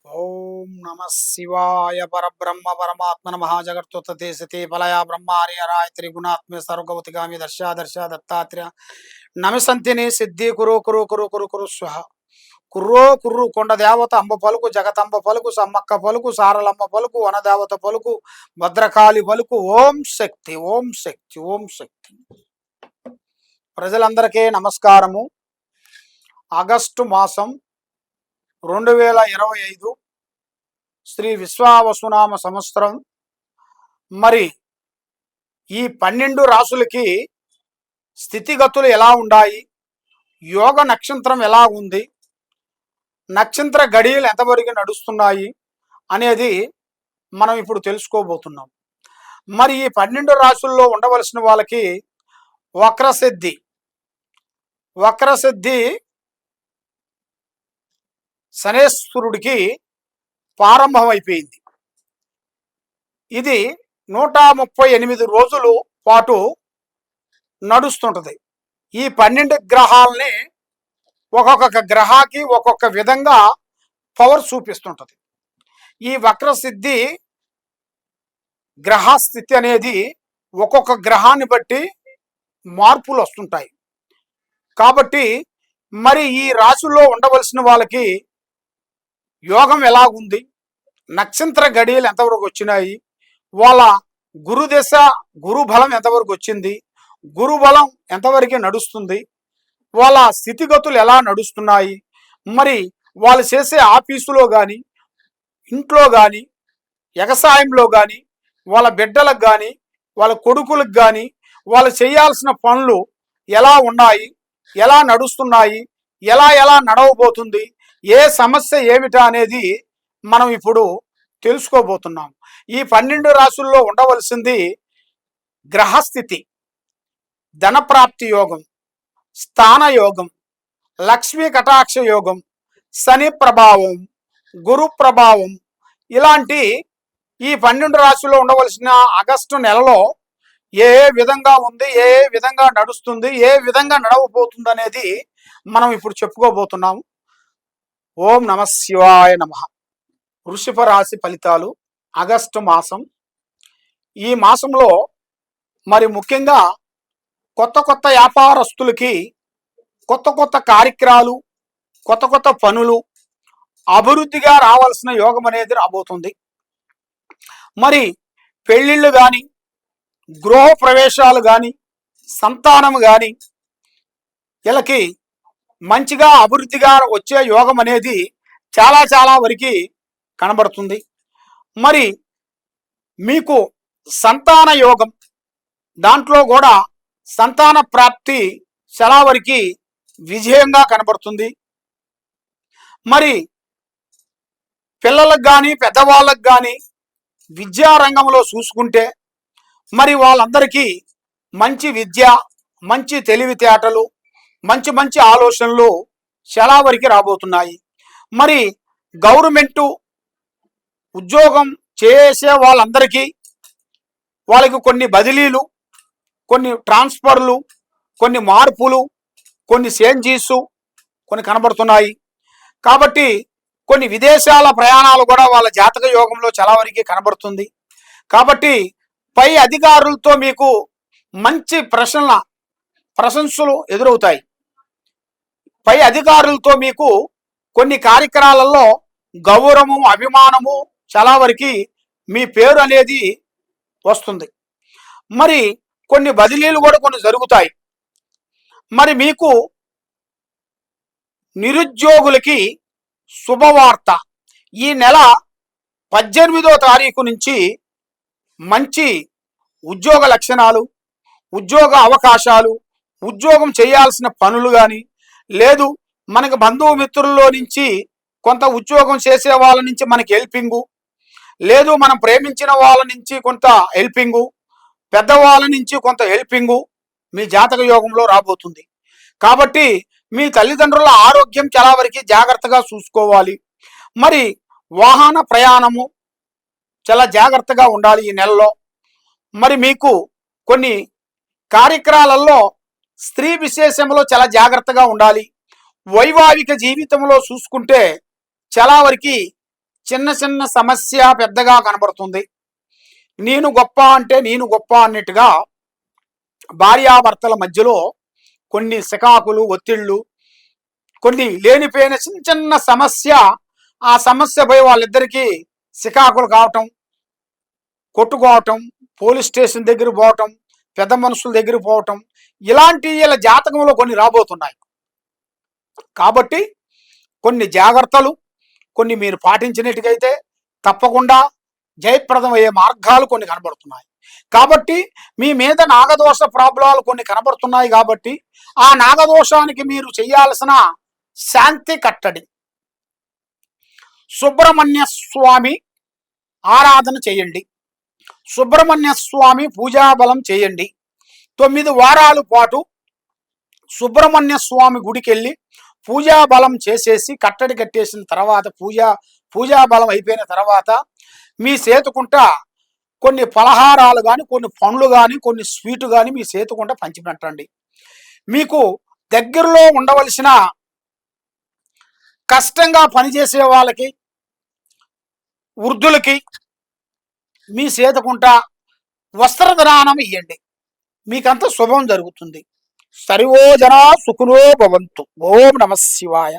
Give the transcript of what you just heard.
ఓం నమ శివాయ పరబ్రహ్మ పరమాత్మన మహాజగత్తుతే సతే ఫలయా బ్రహ్మారి హరాయ త్రిగుణాత్మే సర్వగౌతిగామి దర్శ దత్తాత్రేయ నమిసంతిని సిద్ధి కురు కురు కురు కురు కురు స్వహ కుర్రో కుర్రు కొండ దేవత అంబ పలుకు జగతంబ పలుకు సమ్మక్క పలుకు సారలమ్మ పలుకు వనదేవత పలుకు భద్రకాళి పలుకు ఓం శక్తి ఓం శక్తి ఓం శక్తి. ప్రజలందరికీ నమస్కారము. ఆగస్టు మాసం 2025 శ్రీ విశ్వావసునామ సంవత్సరం. మరి ఈ 12 రాసులకి స్థితిగతులు ఎలా ఉన్నాయి, యోగ నక్షత్రం ఎలా ఉంది, నక్షత్ర గడియలు ఎంతవరకు నడుస్తున్నాయి అనేది మనం ఇప్పుడు తెలుసుకోబోతున్నాం. మరి ఈ 12 రాసుల్లో ఉండవలసిన వాళ్ళకి వక్రసిద్ధి శనేశ్వరుడికి ప్రారంభమైపోయింది. ఇది 138 రోజులు పాటు నడుస్తుంటది. ఈ 12 గ్రహాలని ఒక్కొక్క గ్రహానికి ఒక్కొక్క విధంగా పవర్ చూపిస్తుంటది. ఈ వక్రసిద్ధి గ్రహస్థితి అనేది ఒక్కొక్క గ్రహాన్ని బట్టి మార్పులు వస్తుంటాయి. కాబట్టి మరి ఈ రాశుల్లో ఉండవలసిన వాళ్ళకి యోగం ఎలాగుంది, నక్షత్ర గడియలు ఎంతవరకు వచ్చినాయి, వాళ్ళ గురుదశ గురు బలం ఎంతవరకు వచ్చింది, గురు బలం ఎంతవరకు నడుస్తుంది, వాళ్ళ స్థితిగతులు ఎలా నడుస్తున్నాయి, మరి వాళ్ళు చేసే ఆఫీసులో కానీ ఇంట్లో కానీ వ్యవసాయంలో కానీ వాళ్ళ బిడ్డలకు కానీ వాళ్ళ కొడుకులకు కానీ వాళ్ళు చేయాల్సిన పనులు ఎలా ఉన్నాయి, ఎలా నడుస్తున్నాయి, ఎలా నడవబోతుంది, ఏ సమస్య ఏమిటా అనేది మనం ఇప్పుడు తెలుసుకోబోతున్నాం. ఈ 12 రాశుల్లో ఉండవలసింది గ్రహస్థితి, ధనప్రాప్తి యోగం, స్థాన యోగం, లక్ష్మీ కటాక్ష యోగం, శని ప్రభావం, గురు ప్రభావం. ఇలాంటి ఈ 12 రాశుల్లో ఉండవలసిన ఆగస్టు నెలలో ఏ విధంగా ఉంది, ఏ విధంగా నడుస్తుంది, ఏ విధంగా నడవబోతుంది అనేది మనం ఇప్పుడు చెప్పుకోబోతున్నాము. ఓం నమ శివాయ నమ. వృషభ రాశి ఫలితాలు ఆగస్టు మాసం. ఈ మాసంలో మరి ముఖ్యంగా కొత్త వ్యాపారస్తులకి కొత్త కార్యక్రమాలు, కొత్త పనులు అభివృద్ధిగా రావాల్సిన యోగం అనేది రాబోతుంది. మరి పెళ్ళిళ్ళు కానీ, గృహ ప్రవేశాలు కానీ, సంతానం కానీ వీళ్ళకి మంచిగా అభివృద్ధిగా వచ్చే యోగం అనేది చాలా వరకు కనబడుతుంది. మరి మీకు సంతాన యోగం, దాంట్లో కూడా సంతాన ప్రాప్తి చాలా వరకు విజయంగా కనబడుతుంది. మరి పిల్లలకు కానీ పెద్దవాళ్ళకు కానీ విద్యారంగంలో చూసుకుంటే మరి వాళ్ళందరికీ మంచి విద్య, మంచి తెలివితేటలు, మంచి ఆలోచనలు చాలా వరకు రాబోతున్నాయి. మరి గవర్నమెంటు ఉద్యోగం చేసే వాళ్ళందరికీ వాళ్ళకి కొన్ని బదిలీలు, కొన్ని ట్రాన్స్ఫర్లు, కొన్ని మార్పులు, కొన్ని చేంజెస్ కొన్ని కనబడుతున్నాయి. కాబట్టి కొన్ని విదేశాల ప్రయాణాలు కూడా వాళ్ళ జాతక యోగంలో చాలా వరకు కనబడుతుంది. కాబట్టి పై అధికారులతో మీకు మంచి ప్రశంసలు ఎదురవుతాయి. పై అధికారులతో మీకు కొన్ని కార్యక్రమాలలో గౌరవము, అభిమానము చాలా వరకు మీ పేరు అనేది వస్తుంది. మరి కొన్ని బదిలీలు కూడా కొన్ని జరుగుతాయి. మరి మీకు నిరుద్యోగులకి శుభవార్త. ఈ నెల 18వ తారీఖు నుంచి మంచి ఉద్యోగ లక్షణాలు, ఉద్యోగ అవకాశాలు, ఉద్యోగం చేయాల్సిన పనులు కానీ, లేదు మనకు బంధుమిత్రుల్లో నుంచి కొంత ఉద్యోగం చేసే వాళ్ళ నుంచి మనకి హెల్పింగు, లేదు మనం ప్రేమించిన వాళ్ళ నుంచి కొంత హెల్పింగు, పెద్దవాళ్ళ నుంచి కొంత హెల్పింగు మీ జాతక యోగంలో రాబోతుంది. కాబట్టి మీ తల్లిదండ్రుల ఆరోగ్యం చాలా వరకు జాగ్రత్తగా చూసుకోవాలి. మరి వాహన ప్రయాణము చాలా జాగ్రత్తగా ఉండాలి ఈ నెలలో. మరి మీకు కొన్ని కార్యక్రమాలలో స్త్రీ విశేషంలో చాలా జాగ్రత్తగా ఉండాలి. వైవాహిక జీవితంలో చూసుకుంటే చాలా వరకు చిన్న చిన్న సమస్య పెద్దగా కనబడుతుంది. నేను గొప్ప అంటే నేను గొప్ప అన్నట్టుగా భార్యాభర్తల మధ్యలో కొన్ని సికాకులు, ఒత్తిళ్ళు, కొన్ని లేనిపోయిన చిన్న చిన్న సమస్య, ఆ సమస్యపై వాళ్ళిద్దరికీ సికాకులు కావటం, కొట్టుకోవటం, పోలీస్ స్టేషన్ దగ్గర పోవటం, పెద్ద మనుషుల దగ్గర పోవటం, ఇలాంటి వీళ్ళ జాతకంలో కొన్ని రాబోతున్నాయి. కాబట్టి కొన్ని జాగ్రత్తలు కొన్ని మీరు పాటించినట్టుగైతే తప్పకుండా జయప్రదమయ్యే మార్గాలు కొన్ని కనబడుతున్నాయి. కాబట్టి మీ మీద నాగదోష ప్రాబ్లాలు కొన్ని కనబడుతున్నాయి. కాబట్టి ఆ నాగదోషానికి మీరు చేయాల్సిన శాంతి కట్టడి సుబ్రహ్మణ్య స్వామి ఆరాధన చేయండి. సుబ్రహ్మణ్య స్వామి పూజాబలం చేయండి. 9 వారాల పాటు సుబ్రహ్మణ్య స్వామి గుడికి వెళ్ళి పూజాబలం చేసేసి కట్టడి కట్టేసిన తర్వాత పూజాబలం అయిపోయిన తర్వాత మీ సేతుకుంట కొన్ని పలహారాలు కానీ, కొన్ని పండ్లు కానీ, కొన్ని స్వీటు కానీ మీ సేతుకుంట పంచిపెట్టండి. మీకు దగ్గరలో ఉండవలసిన కష్టంగా పనిచేసే వాళ్ళకి, వృద్ధులకి మీ సేతుకుంట వస్త్రదానం ఇవ్వండి. మీకంత శుభం జరుగుతుంది. సర్వో జనా సుఖినో భవంతు. ఓం నమ శివాయ.